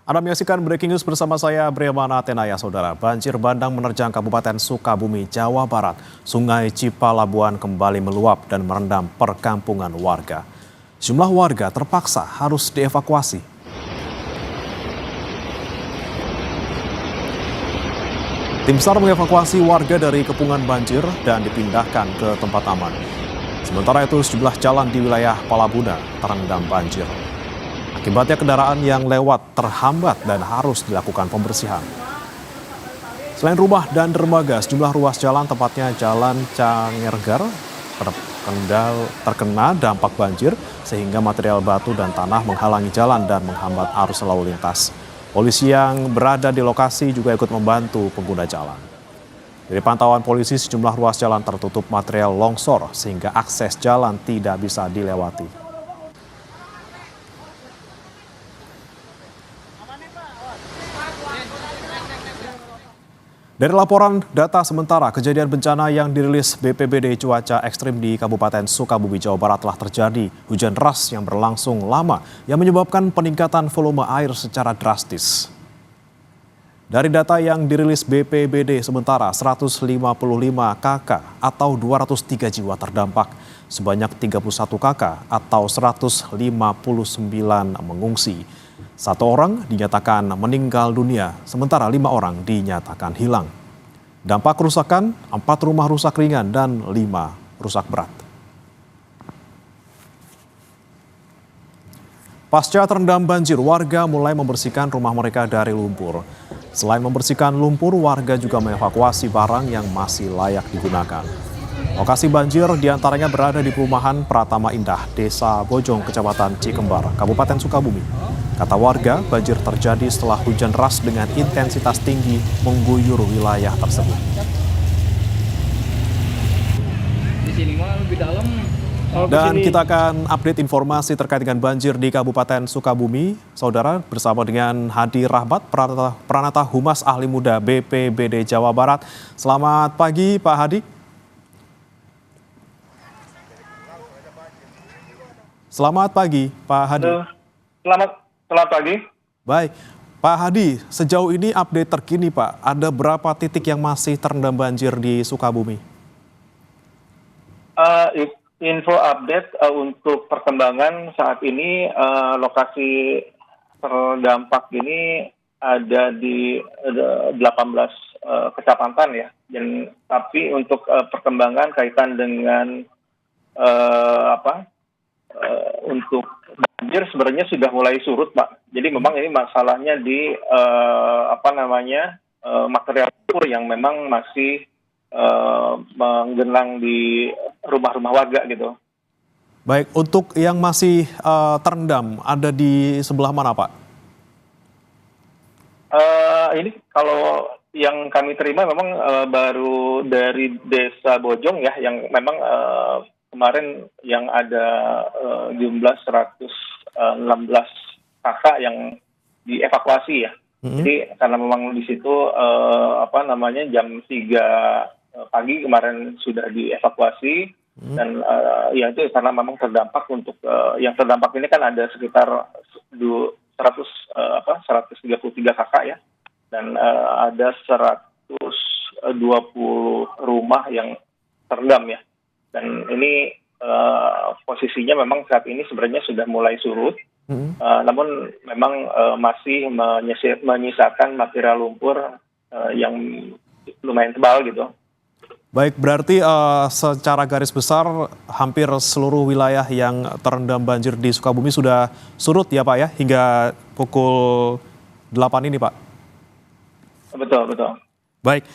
Anda menyaksikan Breaking News bersama saya, Bremana Tenaya, Saudara. Banjir bandang menerjang Kabupaten Sukabumi, Jawa Barat. Sungai Cipalabuan kembali meluap dan merendam perkampungan warga. Jumlah warga terpaksa harus dievakuasi. Tim SAR mengevakuasi warga dari kepungan banjir dan dipindahkan ke tempat aman. Sementara itu, sejumlah jalan di wilayah Palabuna terendam banjir. Akibatnya kendaraan yang lewat terhambat dan harus dilakukan pembersihan. Selain rumah dan dermaga, sejumlah ruas jalan, tepatnya Jalan Cangergar, terkena dampak banjir sehingga material batu dan tanah menghalangi jalan dan menghambat arus lalu lintas. Polisi yang berada di lokasi juga ikut membantu pengguna jalan. Dari pantauan polisi, sejumlah ruas jalan tertutup material longsor sehingga akses jalan tidak bisa dilewati. Dari laporan data sementara, kejadian bencana yang dirilis BPBD Cuaca Ekstrim di Kabupaten Sukabumi, Jawa Barat telah terjadi hujan deras yang berlangsung lama yang menyebabkan peningkatan volume air secara drastis. Dari data yang dirilis BPBD sementara, 155 kakak atau 203 jiwa terdampak, sebanyak 31 kakak atau 159 mengungsi. 1 orang dinyatakan meninggal dunia, sementara 5 orang dinyatakan hilang. Dampak kerusakan, 4 rumah rusak ringan dan 5 rusak berat. Pasca terendam banjir, warga mulai membersihkan rumah mereka dari lumpur. Selain membersihkan lumpur, warga juga mengevakuasi barang yang masih layak digunakan. Lokasi banjir diantaranya berada di perumahan Pratama Indah, Desa Bojong, Kecamatan Cikembar, Kabupaten Sukabumi. Kata warga, banjir terjadi setelah hujan deras dengan intensitas tinggi mengguyur wilayah tersebut. Di sini mah lebih dalam. Dan kita akan update informasi terkait dengan banjir di Kabupaten Sukabumi. Saudara, bersama dengan Hadi Rahmat, Pranata Humas Ahli Muda BPBD Jawa Barat. Selamat pagi, Pak Hadi. Selamat pagi, Pak Hadi. Selamat pagi. Baik, Pak Hadi, sejauh ini update terkini, Pak. Ada berapa titik yang masih terendam banjir di Sukabumi? Info update untuk perkembangan saat ini, lokasi terdampak ini ada di 18 kecamatan ya. Dan tapi untuk perkembangan kaitan dengan untuk banjir sebenarnya sudah mulai surut, Pak. Jadi memang ini masalahnya di material lumpur yang memang masih menggenang di rumah-rumah warga gitu. Baik, untuk yang masih terendam ada di sebelah mana, Pak? Ini kalau yang kami terima memang baru dari Desa Bojong ya, yang memang kemarin yang ada jumlah 116 kakak yang dievakuasi ya. Jadi karena memang di situ jam 3 pagi kemarin sudah dievakuasi dan ya itu karena memang terdampak untuk yang terdampak ini kan ada sekitar 133 kakak ya, dan ada 120 rumah yang terendam ya. Dan ini posisinya memang saat ini sebenarnya sudah mulai surut, namun memang masih menyisakan material lumpur yang lumayan tebal gitu. Baik, berarti secara garis besar hampir seluruh wilayah yang terendam banjir di Sukabumi sudah surut ya, Pak ya, hingga pukul 8 ini, Pak? Betul, betul. Baik.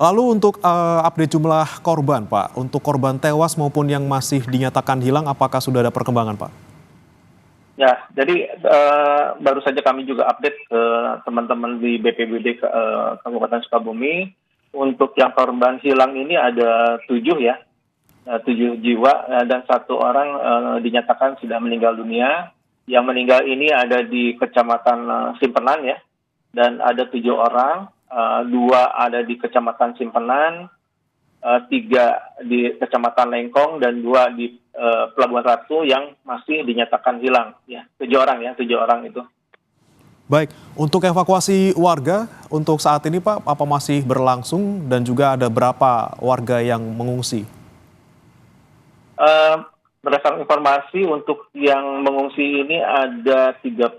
Lalu untuk update jumlah korban, Pak, untuk korban tewas maupun yang masih dinyatakan hilang, apakah sudah ada perkembangan, Pak? Ya, jadi baru saja kami juga update ke teman-teman di BPBD Kabupaten Sukabumi. Untuk yang korban hilang ini ada 7 ya, 7 jiwa dan 1 orang dinyatakan sudah meninggal dunia. Yang meninggal ini ada di Kecamatan Simpenan ya, dan ada 7 orang. 2 ada di Kecamatan Simpenan, 3 di Kecamatan Lengkong, dan 2 di Pelabuhan Ratu yang masih dinyatakan hilang. Ya, 7 orang itu. Baik, untuk evakuasi warga untuk saat ini Pak, apa masih berlangsung dan juga ada berapa warga yang mengungsi? Eh, Berdasarkan informasi untuk yang mengungsi ini ada 31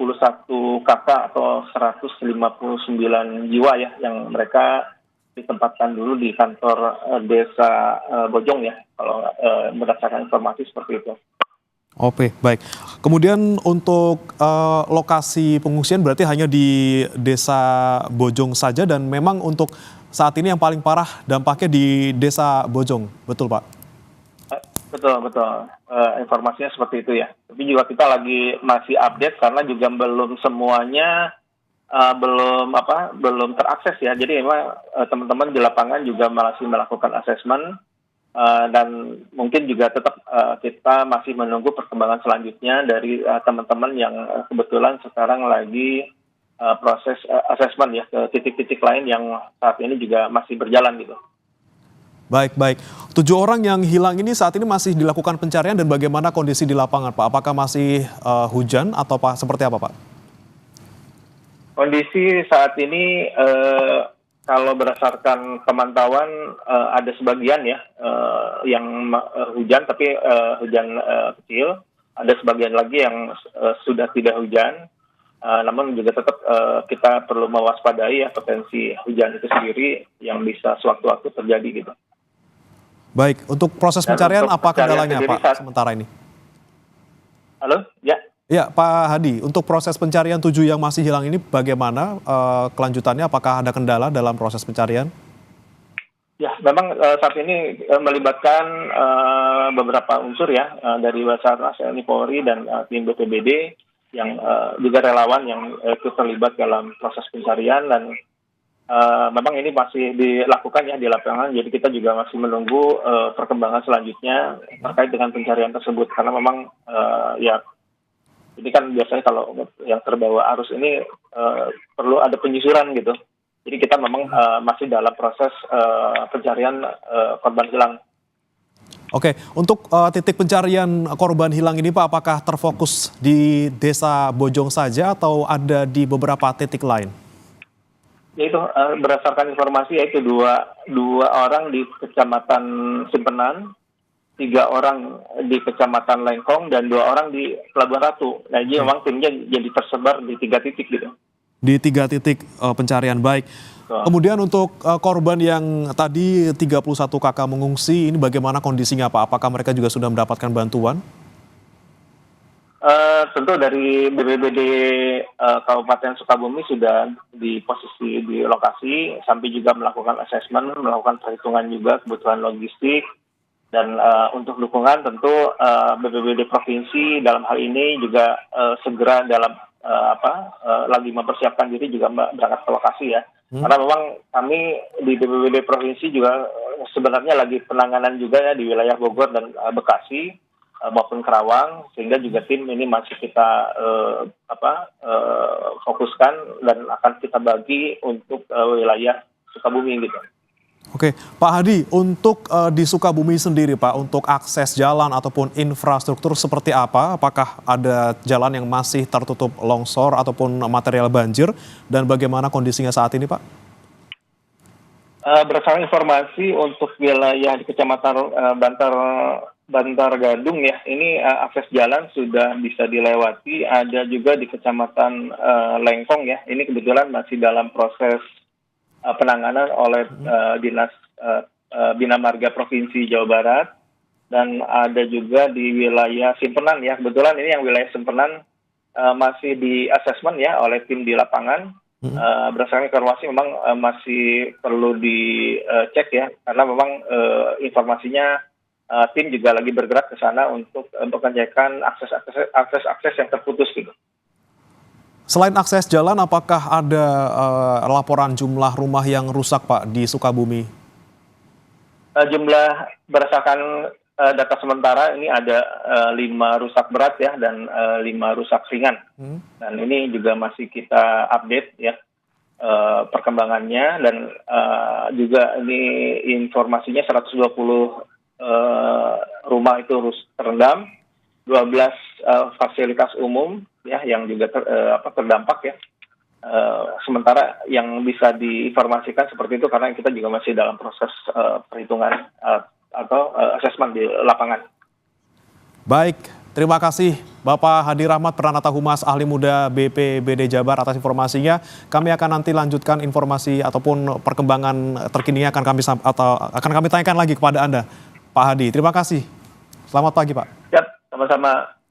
kakak atau 159 jiwa ya yang mereka ditempatkan dulu di kantor desa Bojong ya kalau berdasarkan informasi seperti itu. Oke, baik. Kemudian untuk lokasi pengungsian berarti hanya di Desa Bojong saja dan memang untuk saat ini yang paling parah dampaknya di Desa Bojong, betul Pak? Betul, betul. Informasinya seperti itu ya. Tapi juga kita lagi masih update karena juga belum semuanya belum terakses ya. Jadi memang teman-teman di lapangan juga masih melakukan asesmen dan mungkin juga tetap kita masih menunggu perkembangan selanjutnya dari teman-teman yang kebetulan sekarang lagi proses asesmen ya ke titik-titik lain yang saat ini juga masih berjalan gitu. Baik, baik. 7 orang yang hilang ini saat ini masih dilakukan pencarian dan bagaimana kondisi di lapangan Pak? Apakah masih hujan atau seperti apa Pak? Kondisi saat ini kalau berdasarkan pemantauan ada sebagian ya yang hujan tapi hujan kecil, ada sebagian lagi yang sudah tidak hujan. Namun juga tetap kita perlu mewaspadai ya potensi hujan itu sendiri yang bisa sewaktu-waktu terjadi gitu. Baik, untuk proses Dan pencarian untuk apa pencarian kendalanya sendiri Pak sementara ini? Halo, ya. Ya, Pak Hadi, untuk proses pencarian 7 yang masih hilang ini bagaimana kelanjutannya? Apakah ada kendala dalam proses pencarian? Ya, memang saat ini melibatkan beberapa unsur ya dari Basarnas, TNI Polri dan tim BPBD yang juga relawan yang ikut terlibat dalam proses pencarian dan memang ini masih dilakukan ya di lapangan. Jadi kita juga masih menunggu perkembangan selanjutnya terkait dengan pencarian tersebut karena memang ya ini kan biasanya kalau yang terbawa arus ini perlu ada penyusuran gitu. Jadi kita memang masih dalam proses pencarian korban hilang. Oke, untuk titik pencarian korban hilang ini Pak, apakah terfokus di Desa Bojong saja atau ada di beberapa titik lain? Yaitu berdasarkan informasi yaitu dua orang di Kecamatan Simpenan, 3 orang di Kecamatan Lengkong dan 2 orang di Pelabuhan Ratu. Nah, jadi memang timnya jadi tersebar di 3 titik gitu. Di 3 titik pencarian, baik. Kemudian untuk korban yang tadi 31 kakak mengungsi, ini bagaimana kondisinya Pak? Apakah mereka juga sudah mendapatkan bantuan? Tentu dari BPBD Kabupaten Sukabumi sudah di posisi di lokasi, sampai juga melakukan asesmen, melakukan perhitungan juga kebutuhan logistik, dan untuk dukungan tentu BPBD Provinsi dalam hal ini juga segera dalam lagi mempersiapkan diri juga berangkat ke lokasi ya. Karena memang kami di BPBD Provinsi juga sebenarnya lagi penanganan juga ya di wilayah Bogor dan Bekasi maupun Karawang, sehingga juga tim ini masih kita fokuskan dan akan kita bagi untuk wilayah Sukabumi gitu. Oke, Pak Hadi, untuk di Sukabumi sendiri Pak, untuk akses jalan ataupun infrastruktur seperti apa? Apakah ada jalan yang masih tertutup longsor ataupun material banjir? Dan bagaimana kondisinya saat ini Pak? Berdasarkan informasi untuk wilayah di Kecamatan Bantar Gadung ya, ini akses jalan sudah bisa dilewati. Ada juga di Kecamatan Lengkong ya, ini kebetulan masih dalam proses penanganan oleh Dinas Bina Marga Provinsi Jawa Barat, dan ada juga di wilayah Simpenan ya, kebetulan ini yang wilayah Simpenan masih di asesmen ya oleh tim di lapangan. Berdasarkan informasi memang masih perlu dicek ya, karena memang informasinya tim juga lagi bergerak ke sana untuk pengecekan akses yang terputus gitu. Selain akses jalan, apakah ada laporan jumlah rumah yang rusak Pak di Sukabumi? Jumlah berdasarkan data sementara ini ada 5 rusak berat ya dan 5 rusak ringan. Dan ini juga masih kita update ya perkembangannya, dan juga ini informasinya 120 rumah itu terendam, 12 fasilitas umum ya yang juga terdampak ya. sementara yang bisa diinformasikan seperti itu karena kita juga masih dalam proses perhitungan atau asesmen di lapangan. Baik, terima kasih Bapak Hadi Rahmat Pranata Humas Ahli Muda BPBD Jabar atas informasinya. Kami akan nanti lanjutkan informasi ataupun perkembangan terkininya akan kami tanyakan lagi kepada Anda, Pak Hadi. Terima kasih. Selamat pagi, Pak. Siap, sama-sama.